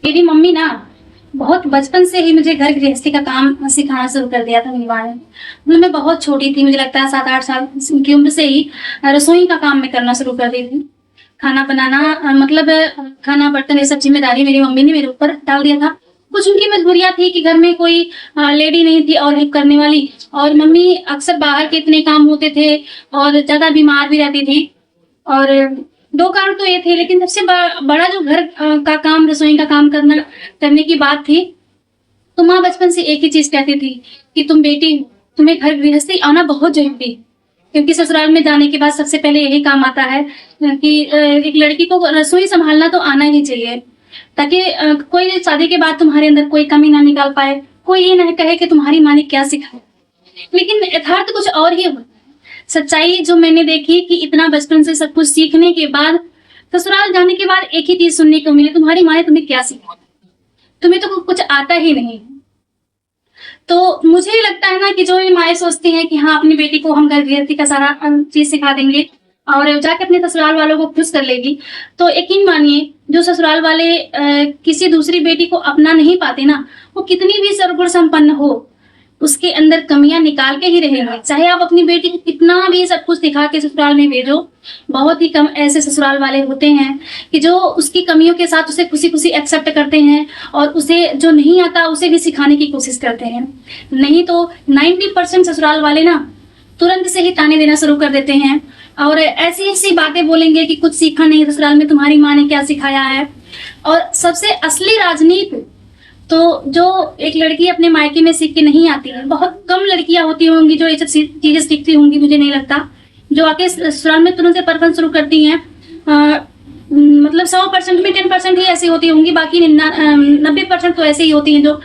मेरी मम्मी ना बहुत बचपन से ही मुझे घर गृहस्थी का काम सिखाना शुरू कर दिया था मेरी माँ ने। मतलब मैं बहुत छोटी थी, मुझे लगता है 7-8 साल की उम्र से ही रसोई का काम मैं करना शुरू कर दी थी। खाना बनाना मतलब खाना बर्तन ये सब जिम्मेदारी मेरी मम्मी ने मेरे ऊपर डाल दिया था। कुछ उनकी मजबूरियां थी कि घर में कोई लेडी नहीं थी और हेल्प करने वाली, और मम्मी अक्सर बाहर के इतने काम होते थे और ज्यादा बीमार भी रहती थी। और दो कारण तो ये थे, लेकिन सबसे बड़ा जो घर का काम, रसोई का काम करने की बात थी, तो माँ बचपन से एक ही चीज कहती थी कि तुम बेटी, तुम्हें घर गृहस्थी आना बहुत जरूरी है। क्योंकि ससुराल में जाने के बाद सबसे पहले यही काम आता है कि एक लड़की को रसोई संभालना तो आना ही चाहिए, ताकि कोई शादी के बाद तुम्हारे अंदर कोई कमी ना निकाल पाए, कोई ये ना कहे कि तुम्हारी माँ ने क्या सिखाया। लेकिन यथार्थ कुछ और ही होता है। सच्चाई जो मैंने देखी कि इतना बचपन से सब कुछ सीखने के बाद ससुराल जाने के बाद एक ही चीज सुनने को मिली, तुम्हारी माँ ने तुम्हें क्या सिखाया, तुम्हें तो कुछ आता ही नहीं। तो मुझे लगता है ना कि जो ये माएँ सोचती हैं कि हाँ अपनी बेटी को हम घर गृहस्थी का सारा चीज सिखा देंगे और जाके अपने ससुराल वालों को खुश कर लेगी, तो यकीन मानिए जो ससुराल वाले किसी दूसरी बेटी को अपना नहीं पाते ना, वो कितनी भी सर्वगुण संपन्न हो, उसके अंदर कमियां निकाल के ही रहेंगे। चाहे आप अपनी बेटी को कितना भी सब कुछ दिखा के ससुराल में भेजो, बहुत ही कम ऐसे ससुराल वाले होते हैं कि जो उसकी कमियों के साथ उसे खुशी खुशी एक्सेप्ट करते हैं और उसे जो नहीं आता उसे भी सिखाने की कोशिश करते हैं। नहीं तो 90% ससुराल वाले ना तुरंत से ही ताने देना शुरू कर देते हैं और ऐसी ऐसी बातें बोलेंगे कि कुछ सीखा नहीं ससुराल में, तुम्हारी माँ ने क्या सिखाया है। और सबसे असली राजनीति तो जो एक लड़की अपने मायके में सीख के नहीं आती है, बहुत कम लड़कियां होती होंगी जो ये सब चीजें सीखती होंगी, मुझे नहीं लगता, जो आके ससुराल में तुरंत से परफन शुरू करती हैं। मतलब 100% में 10% ही ऐसी होती होंगी, बाकी 90% तो ऐसे ही होती हैं जो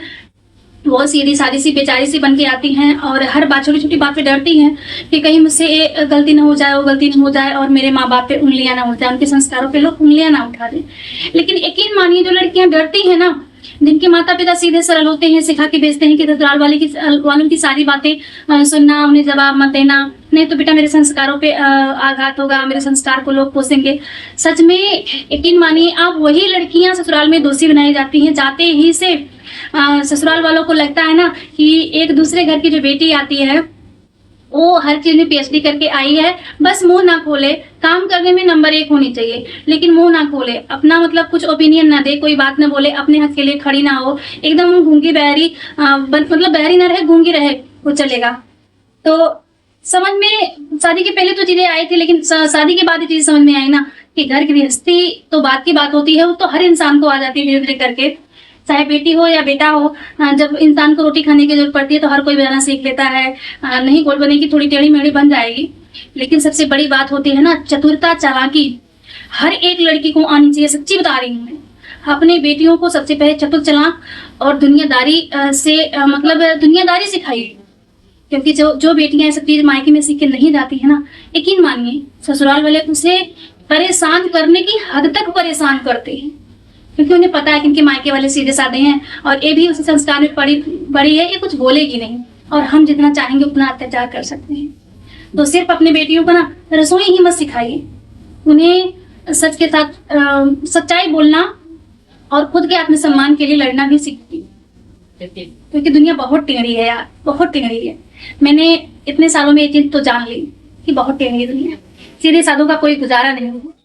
बहुत सीधी सादी सी बेचारी सी बन के आती हैं और हर बात छोटी छोटी बात पे डरती हैं कि कहीं मुझसे ये गलती ना हो जाए, वो गलती ना हो जाए और मेरे माँ बाप पे उंगलियां ना उठ जाए, उनके संस्कारों पे लोग उंगलियां ना उठा दें। लेकिन यकीन मानिए जो लड़कियां डरती हैं ना, जिनके माता पिता सीधे सरल होते हैं, सिखा के भेजते हैं कि ससुराल वालों की सारी बातें सुनना, उन्हें जवाब मत देना, नहीं तो बेटा मेरे संस्कारों पे आघात होगा, मेरे संस्कार को लोग कोसेंगे। सच में यकीन मानिए आप वही लड़कियां ससुराल में दोषी बनाई जाती हैं। जाते ही से ससुराल वालों को लगता है ना कि एक दूसरे घर की जो बेटी आती है वो हर चीज में PhD करके आई है, बस मुंह ना खोले, काम करने में नंबर 1 होनी चाहिए, लेकिन मुंह ना खोले, अपना मतलब कुछ ओपिनियन ना दे, कोई बात ना बोले, अपने हक के लिए खड़ी ना हो, एकदम गूंगी बहरी मतलब बहरी ना रहे, गूंगी रहे, वो चलेगा। तो समझ में शादी के पहले तो चीजें आई थी, लेकिन शादी के बाद ये चीज समझ में आई ना कि घर गृहस्थी तो बात की बात होती है, वो तो हर इंसान को आ जाती है धीरे धीरे करके, चाहे बेटी हो या बेटा हो। जब इंसान को रोटी खाने की जरूरत पड़ती है तो हर कोई बनाना सीख लेता है, नहीं गोल बनेगी, थोड़ी टेढ़ी मेढ़ी बन जाएगी। लेकिन सबसे बड़ी बात होती है ना चतुरता, चालाकी, हर एक लड़की को आनी चाहिए। सच्ची बता रही हूँ मैं, अपने बेटियों को सबसे पहले चतुर चालाक और दुनियादारी से मतलब दुनियादारी सिखाइए, क्योंकि जो बेटियां सब चीज मायके में सीख के नहीं जाती है ना, यकीन मानिए ससुराल वाले उसे परेशान करने की हद तक परेशान करते हैं, क्योंकि उन्हें पता है कि इनके मायके वाले सीधे साधे हैं और ये भी उस संस्कार में बड़ी है, ये कुछ बोलेगी नहीं और हम जितना चाहेंगे उतना अत्याचार कर सकते हैं। तो सिर्फ अपनी बेटियों को ना रसोई ही मत सिखाइए, उन्हें सच के साथ सच्चाई बोलना और खुद के आत्मसम्मान के लिए लड़ना भी सीखिए, क्योंकि दुनिया बहुत टेढ़ी है यार, बहुत टेढ़ी है। मैंने इतने सालों में ये चीज तो जान ली कि बहुत टेढ़ी है दुनिया, सीधे साधों का कोई गुजारा नहीं है।